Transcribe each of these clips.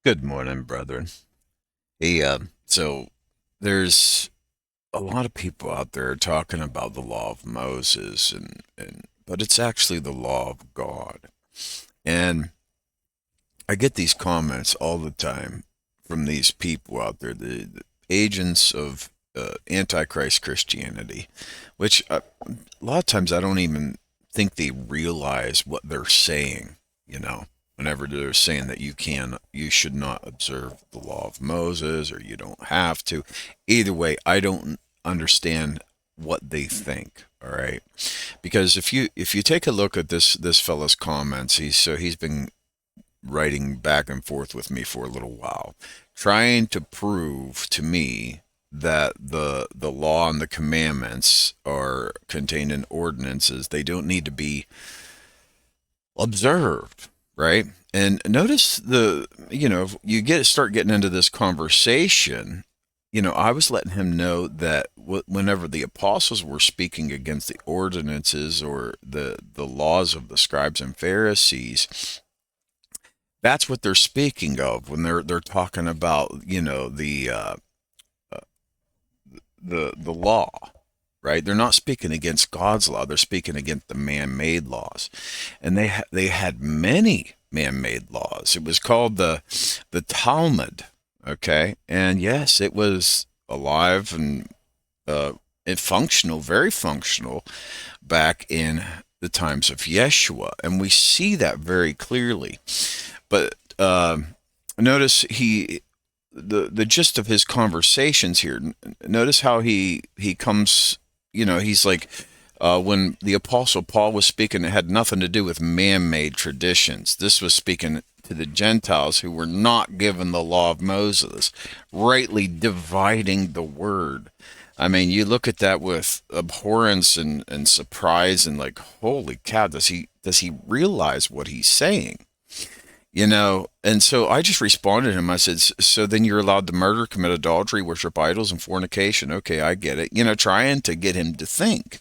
Good morning, brethren. So there's a lot of people out there talking about the law of Moses but it's actually the law of God. And I get these comments all the time from these people out there, the agents of Antichrist Christianity, which a lot of times I don't even think they realize what they're saying, you know, whenever they're saying that you should not observe the law of Moses or you don't have to. Either way, I don't understand what they think. All right, because if you take a look at this fellow's comments, he's been writing back and forth with me for a little while, trying to prove to me that the law and the commandments are contained in ordinances. They don't need to be observed, right? And notice you start getting into this conversation. I was letting him know that whenever the apostles were speaking against the ordinances or the laws of the scribes and Pharisees, that's what they're speaking of when they're talking about the law, right? They're not speaking against God's law. They're speaking against the man-made laws, and they had many man-made laws. It was called the Talmud, okay? And yes, it was alive and functional, very functional back in the times of Yeshua, and we see that very clearly. But notice the gist of his conversations here. Notice how he comes. He's like when the Apostle Paul was speaking, it had nothing to do with man-made traditions. This was speaking to the Gentiles who were not given the law of Moses, rightly dividing the word. I mean, you look at that with abhorrence and surprise and like, holy cow, does he realize what he's saying? And so I just responded to him. I said, so then you're allowed to murder, commit adultery, worship idols, and fornication. Okay, I get it. Trying to get him to think.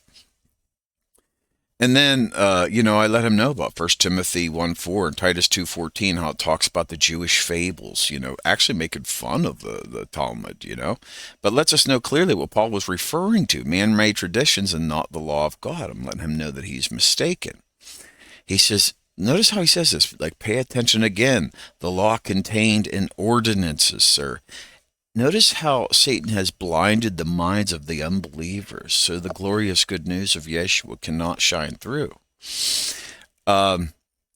And then, I let him know about 1 Timothy 1:4 and Titus 2:14, how it talks about the Jewish fables, actually making fun of the Talmud, but lets us know clearly what Paul was referring to, man-made traditions and not the law of God. I'm letting him know that he's mistaken. He says, notice how he says this, like, pay attention again. The law contained in ordinances, sir. Notice how Satan has blinded the minds of the unbelievers, so the glorious good news of Yeshua cannot shine through. And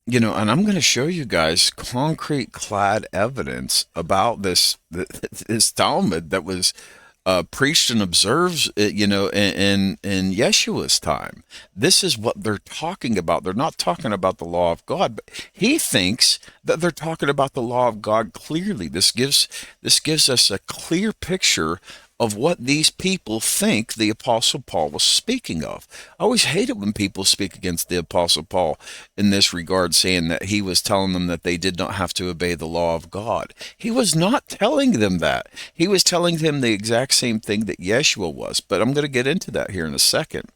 I'm going to show you guys concrete clad evidence about this Talmud that was preached and observed, in Yeshua's time. This is what they're talking about. They're not talking about the law of God, but he thinks that they're talking about the law of God clearly. This gives us a clear picture of what these people think the Apostle Paul was speaking of. I always hate it when people speak against the Apostle Paul in this regard, saying that he was telling them that they did not have to obey the law of God. He was not telling them that. He was telling them the exact same thing that Yeshua was. But I'm going to get into that here in a second.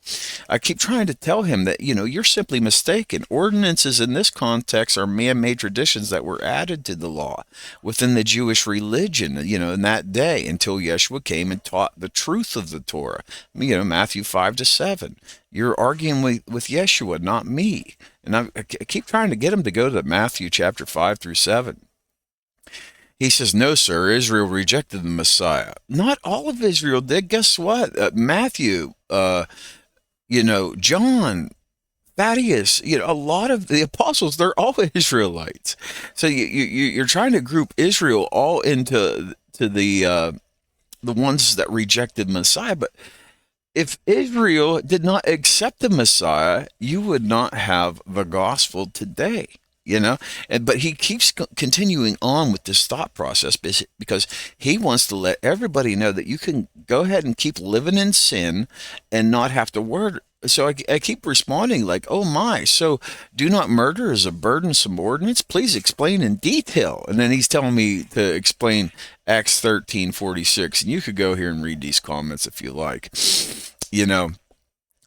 I keep trying to tell him that, you're simply mistaken. Ordinances in this context are man-made traditions that were added to the law within the Jewish religion, in that day until Yeshua came and taught the truth of the Torah. Matthew 5-7. You're arguing with Yeshua, not me. And I keep trying to get him to go to Matthew chapter 5-7. He says, no, sir, Israel rejected the Messiah. Not all of Israel did. Guess what? Matthew, John, Thaddeus, a lot of the apostles, they're all Israelites. So you're trying to group Israel all into the ones that rejected Messiah. But if Israel did not accept the Messiah, you would not have the gospel today. But he keeps continuing on with this thought process because he wants to let everybody know that you can go ahead and keep living in sin and not have to worry. So I keep responding like, oh my, so do not murder is a burdensome ordinance? Please explain in detail. And then he's telling me to explain Acts 13:46. And you could go here and read these comments if you like,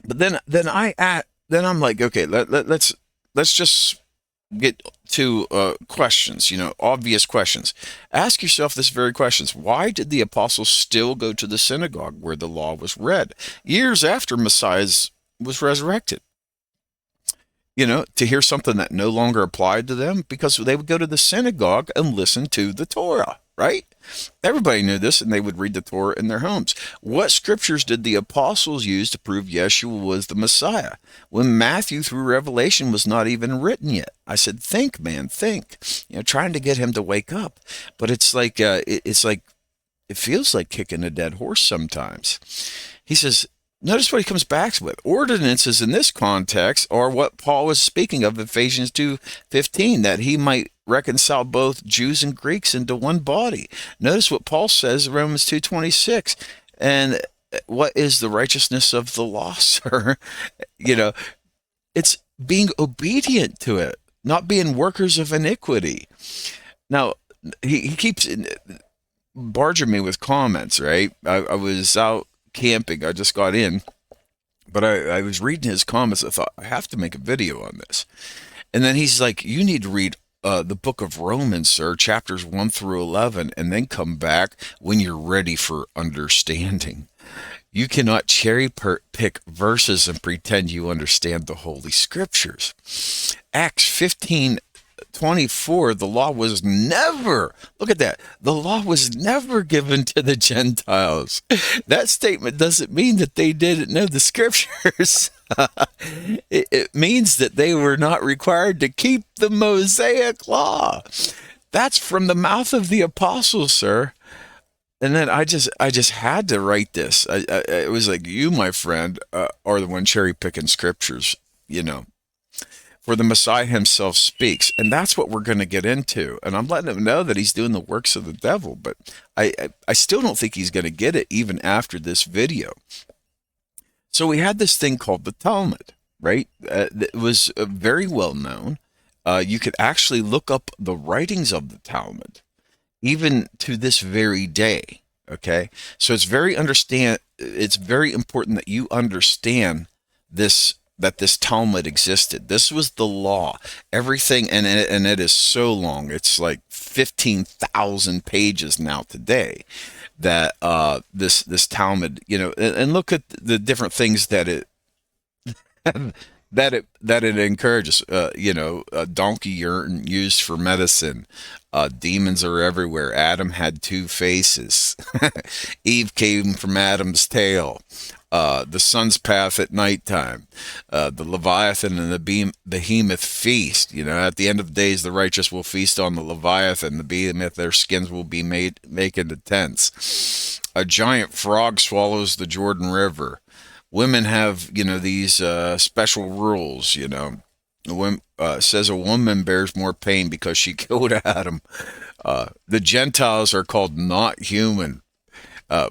But then I'm like, okay, let's just get to questions, obvious questions. Ask yourself this very questions. Why did the apostles still go to the synagogue where the law was read years after Messiah was resurrected? To hear something that no longer applied to them, because they would go to the synagogue and listen to the Torah, right? Everybody knew this, and they would read the Torah in their homes. What scriptures did the apostles use to prove Yeshua was the Messiah when Matthew through Revelation was not even written yet? I said, think, man, think. Trying to get him to wake up, but it feels like kicking a dead horse sometimes. He says, notice what he comes back with. Ordinances in this context are what Paul was speaking of in Ephesians 2:15, that he might reconcile both Jews and Greeks into one body. Notice what Paul says in Romans 2:26. And what is the righteousness of the law, sir? It's being obedient to it, not being workers of iniquity. Now, he keeps barging me with comments, right? I was out camping. I just got in, but I was reading his comments. I thought, I have to make a video on this. And then he's like, you need to read the book of Romans, sir, chapters 1 through 11, and then come back when you're ready for understanding. You cannot cherry pick verses and pretend you understand the Holy Scriptures. Acts 15:24, the law was never, look at that, the law was never given to the Gentiles. That statement doesn't mean that they didn't know the Scriptures. It means that they were not required to keep the Mosaic law. That's from the mouth of the apostles, sir. And then I just had to write this. It was like, you, my friend, are the one cherry picking scriptures, for the Messiah himself speaks. And that's what we're going to get into. And I'm letting him know that he's doing the works of the devil, but I still don't think he's going to get it even after this video. So we had this thing called the Talmud, right? It was very well known. You could actually look up the writings of the Talmud, even to this very day. Okay, so it's very important that you understand this, that this Talmud existed. This was the law, everything, and it is so long. It's like 15,000 pages now today. That this Talmud, and look at the different things that it that it encourages. A donkey urine used for medicine. Demons are everywhere. Adam had two faces. Eve came from Adam's tail. The sun's path at nighttime. The Leviathan and the behemoth feast. At the end of days, the righteous will feast on the Leviathan. The behemoth, their skins will be made into tents. A giant frog swallows the Jordan River. Women have, these special rules, says a woman bears more pain because she killed Adam. The Gentiles are called not human.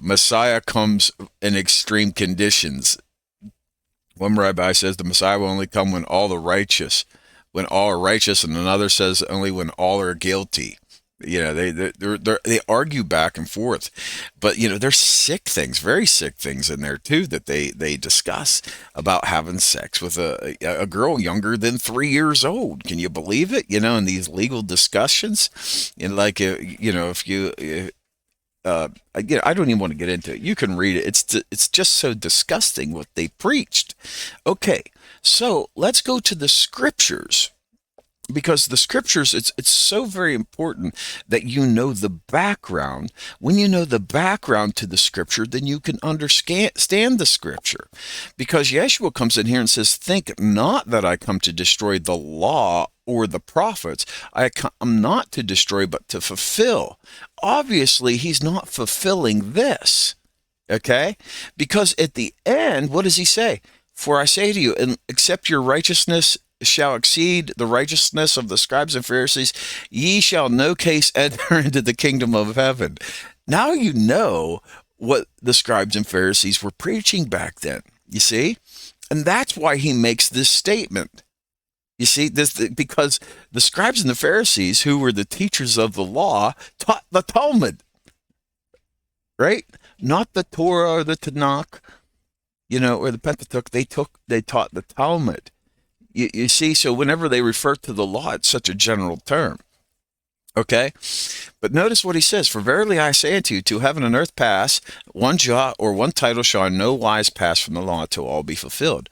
Messiah comes in extreme conditions. One rabbi says the Messiah will only come when all are righteous, and another says only when all are guilty. They argue back and forth, but there's sick things, very sick things in there too that they discuss about having sex with a girl younger than 3 years old. Can you believe it? In these legal discussions, if you. I don't even want to get into it. You can read it. It's just so disgusting what they preached. Okay, so let's go to the scriptures, because the scriptures, it's so very important that you know the background. When you know the background to the scripture, then you can understand the scripture. Because Yeshua comes in here and says, think not that I come to destroy the law or the prophets. I am not to destroy, but to fulfill. Obviously, he's not fulfilling this, okay? Because at the end, what does he say? For I say to you, and except your righteousness shall exceed the righteousness of the scribes and Pharisees, ye shall no case enter into the kingdom of heaven. Now you know what the scribes and Pharisees were preaching back then, you see? And that's why he makes this statement. You see, because the scribes and the Pharisees, who were the teachers of the law, taught the Talmud, right? Not the Torah or the Tanakh, or the Pentateuch. They taught the Talmud. You see, so whenever they refer to the law, it's such a general term. Okay? But notice what he says. For verily I say unto you, till heaven and earth pass, one jot or one title shall in no wise pass from the law till all be fulfilled.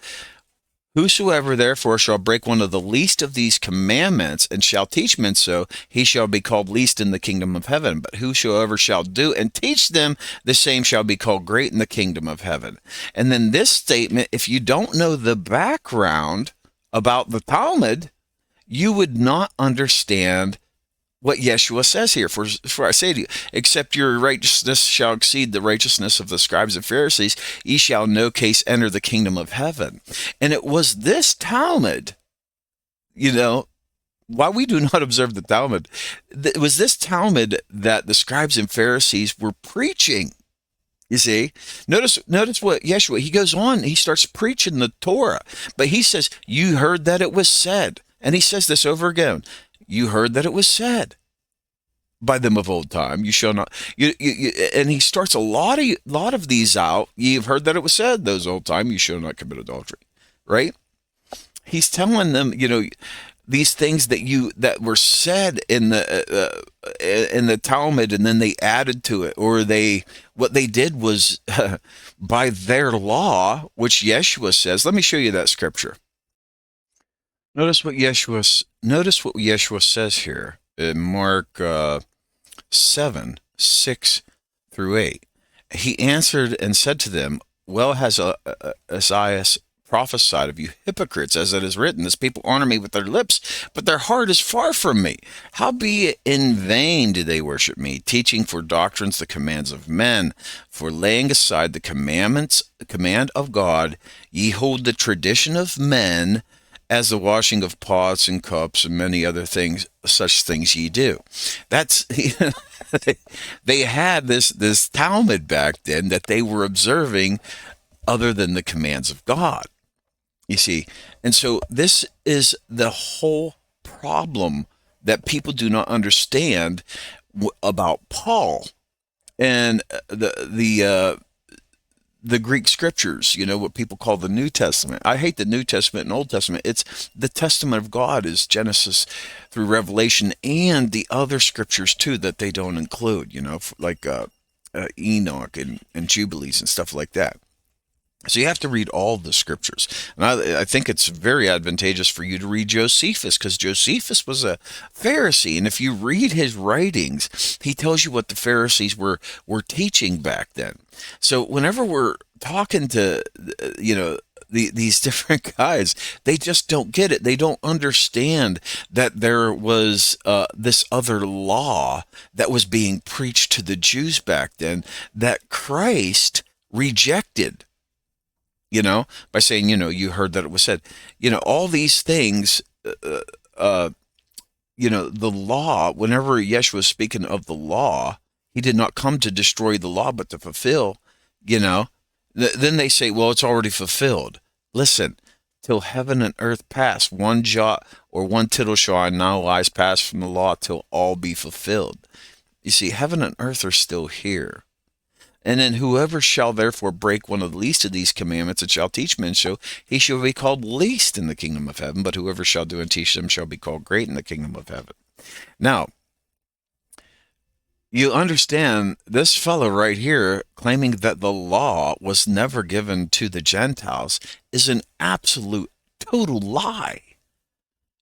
Whosoever therefore shall break one of the least of these commandments and shall teach men so, he shall be called least in the kingdom of heaven. But whosoever shall do and teach them, the same shall be called great in the kingdom of heaven. And then this statement, if you don't know the background about the Talmud, you would not understand what Yeshua says here. For I say to you, except your righteousness shall exceed the righteousness of the scribes and Pharisees, ye shall no case enter the kingdom of heaven. And it was this Talmud, why we do not observe the Talmud, it was this Talmud that the scribes and Pharisees were preaching. You see, notice what Yeshua, he goes on, he starts preaching the Torah, but he says, you heard that it was said. And he says this over again. You heard that it was said by them of old time, you shall not. And he starts a lot of these out. You've heard that it was said those old time, you shall not commit adultery, right? He's telling them, these things that were said in the Talmud, and then they added to it, or what they did was by their law, which Yeshua says. Let me show you that scripture. Notice what Yeshua says here in Mark 7:6-8. He answered and said to them, well has Isaiah prophesied of you hypocrites, as it is written, this people honor me with their lips, but their heart is far from me. Howbeit in vain do they worship me, teaching for doctrines the commands of men. For laying aside the command of God, ye hold the tradition of men, as the washing of pots and cups and many other things, such things ye do. That's, they had this Talmud back then that they were observing other than the commands of God. You see, and so this is the whole problem that people do not understand about Paul and the Greek scriptures, what people call the New Testament. I hate the New Testament and Old Testament. It's the Testament of God is Genesis through Revelation, and the other scriptures too that they don't include, like Enoch and Jubilees and stuff like that. So you have to read all the scriptures. And I think it's very advantageous for you to read Josephus, because Josephus was a Pharisee. And if you read his writings, he tells you what the Pharisees were teaching back then. So whenever we're talking to, these different guys, they just don't get it. They don't understand that there was this other law that was being preached to the Jews back then that Christ rejected. By saying, you heard that it was said, all these things, the law, whenever Yeshua was speaking of the law, he did not come to destroy the law, but to fulfill, then they say, well, it's already fulfilled. Listen, till heaven and earth pass, one jot or one tittle shall in no wise pass from the law till all be fulfilled. You see, heaven and earth are still here. And then whoever shall therefore break one of the least of these commandments and shall teach men so, he shall be called least in the kingdom of heaven, but whoever shall do and teach them shall be called great in the kingdom of heaven. Now, you understand this fellow right here claiming that the law was never given to the Gentiles is an absolute total lie.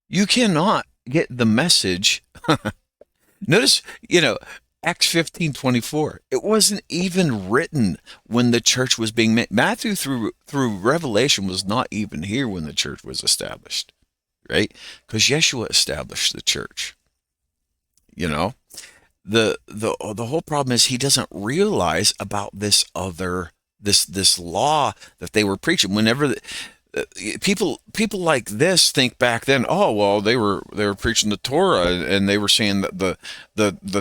You cannot get the message. Notice, Acts 15:24. It wasn't even written when the church was being made. Matthew through Revelation was not even here when the church was established, right? Because Yeshua established the church. The whole problem is he doesn't realize about this law that they were preaching. Whenever people like this think back then, oh well, they were preaching the Torah and they were saying that the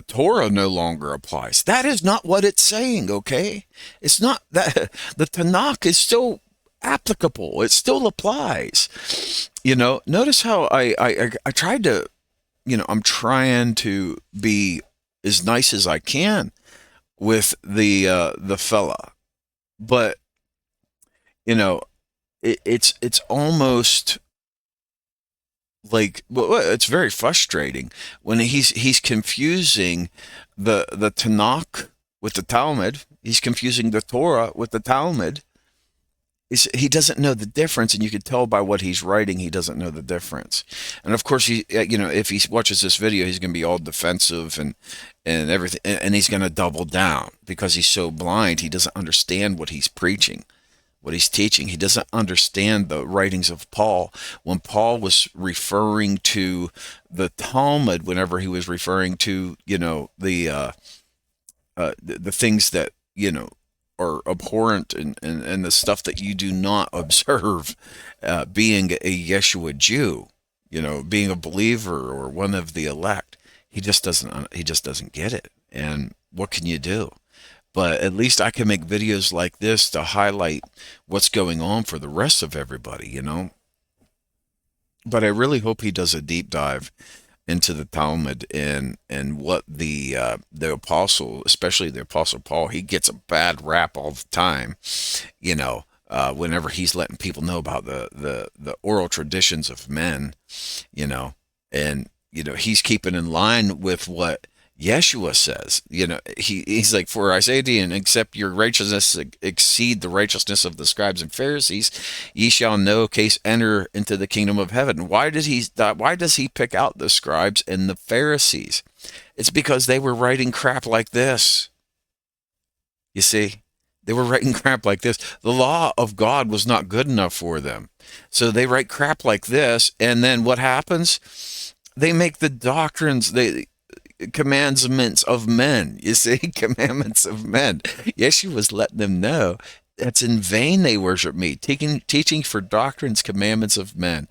Torah no longer applies. That is not what it's saying. Okay, it's not that. The Tanakh is still applicable. It still applies. Notice how I tried to, I'm trying to be as nice as I can with the fella, but it's almost it's very frustrating when he's confusing the Tanakh with the Talmud. He's confusing the Torah with the Talmud. He doesn't know the difference, and you can tell by what he's writing. He doesn't know the difference, and of course, if he watches this video, he's going to be all defensive and everything, and he's going to double down because he's so blind. He doesn't understand what he's preaching, what he's teaching. He doesn't understand the writings of Paul. When Paul was referring to the Talmud, whenever he was referring to the things that are abhorrent and the stuff that you do not observe, being a Yeshua Jew, being a believer or one of the elect, he just doesn't get it. And what can you do? But at least I can make videos like this to highlight what's going on for the rest of everybody, But I really hope he does a deep dive into the Talmud and what the apostle, especially the apostle Paul, he gets a bad rap all the time, whenever he's letting people know about the oral traditions of men, and he's keeping in line with what Yeshua says. He's like, for I say to you, and except your righteousness exceed the righteousness of the scribes and Pharisees, ye shall in no case enter into the kingdom of heaven. Why does he pick out the scribes and the Pharisees? It's because they were writing crap like this. You see, they were writing crap like this. The law of God was not good enough for them, so they write crap like this, and then what happens? They make the doctrines, commandments of men. You see, commandments of men. Yeshua was letting them know that's in vain they worship me, teaching for doctrines, commandments of men.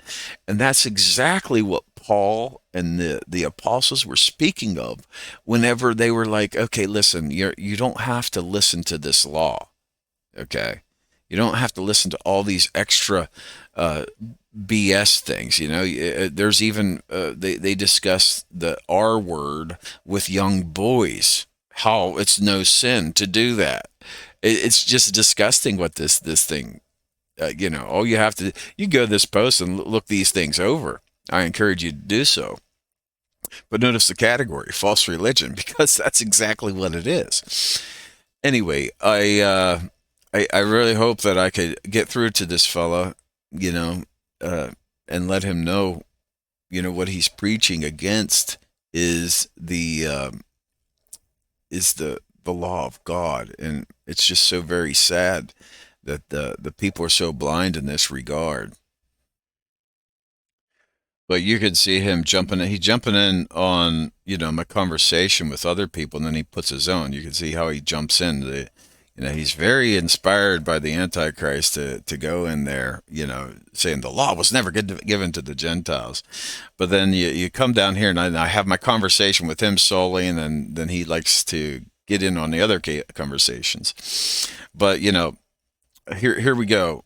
And that's exactly what Paul and the apostles were speaking of whenever they were like, okay, listen, you don't have to listen to this law. Okay. You don't have to listen to all these extra BS things. There's even they discuss the R word with young boys, how it's no sin to do that. It's just disgusting what this thing. All you have to, you go to this post and look these things over. I encourage you to do so. But notice the category, false religion, because that's exactly what it is. Anyway, I really hope that I could get through to this fella, and let him know, what he's preaching against is the law of God. And it's just so very sad that the people are so blind in this regard. But you could see him jumping in on, my conversation with other people, and then he puts his own. You can see how he jumps in. He's very inspired by the Antichrist to go in there, saying the law was never given to the Gentiles. But then you come down here, and I have my conversation with him solely, and then he likes to get in on the other conversations. But, here we go.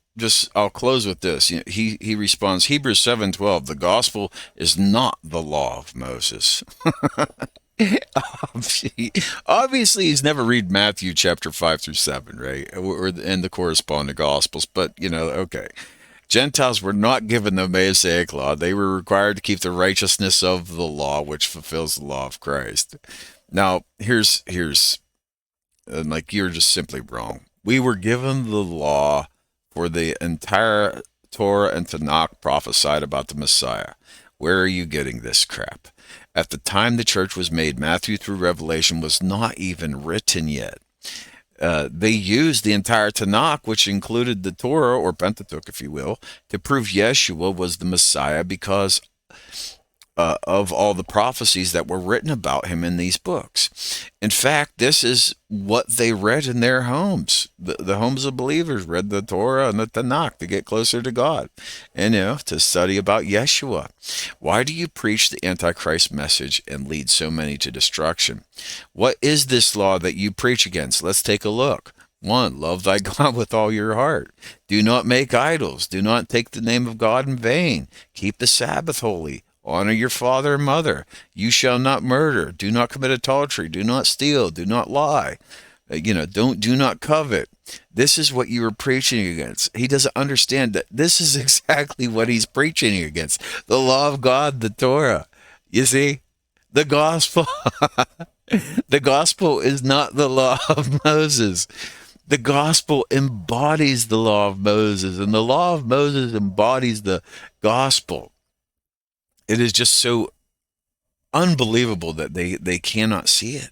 I'll close with this. He responds, Hebrews 7:12, the gospel is not the law of Moses. Obviously, he's never read Matthew chapter 5-7, right? And the corresponding gospels. But, okay. Gentiles were not given the Mosaic law. They were required to keep the righteousness of the law, which fulfills the law of Christ. Now, here's like, you're just simply wrong. We were given the law for the entire Torah and Tanakh prophesied about the Messiah. Where are you getting this crap? At the time the church was made, Matthew through Revelation was not even written yet. They used the entire Tanakh, which included the Torah, or Pentateuch, if you will, to prove Yeshua was the Messiah because of all the prophecies that were written about him in these books. In fact, this is what they read in their homes. The homes of believers read the Torah and the Tanakh to get closer to God and, to study about Yeshua. Why do you preach the Antichrist message and lead so many to destruction? What is this law that you preach against? Let's take a look. 1, love thy God with all your heart. Do not make idols. Do not take the name of God in vain. Keep the Sabbath holy. Honor your father and mother. You shall not murder. Do not commit adultery. Do not steal. Do not lie. do not covet. This is what you were preaching against. He doesn't understand that this is exactly what he's preaching against. The law of God, the Torah. You see? The gospel. The gospel is not the law of Moses. The gospel embodies the law of Moses, and the law of Moses embodies the gospel. It is just so unbelievable that they cannot see it.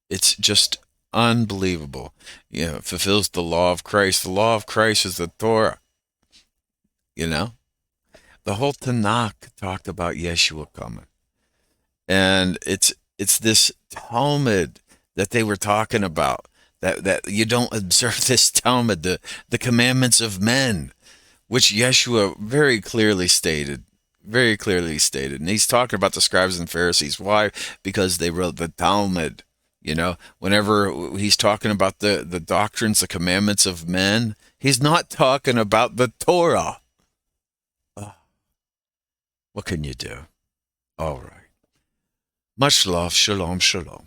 It's just unbelievable. It fulfills the law of Christ. The law of Christ is the Torah. The whole Tanakh talked about Yeshua coming. And it's this Talmud that they were talking about, that you don't observe this Talmud, the commandments of men, which Yeshua very clearly stated. And he's talking about the scribes and Pharisees. Why? Because they wrote the Talmud. Whenever he's talking about the doctrines, the commandments of men, he's not talking about the Torah. What can you do? All right. Much love. Shalom, shalom.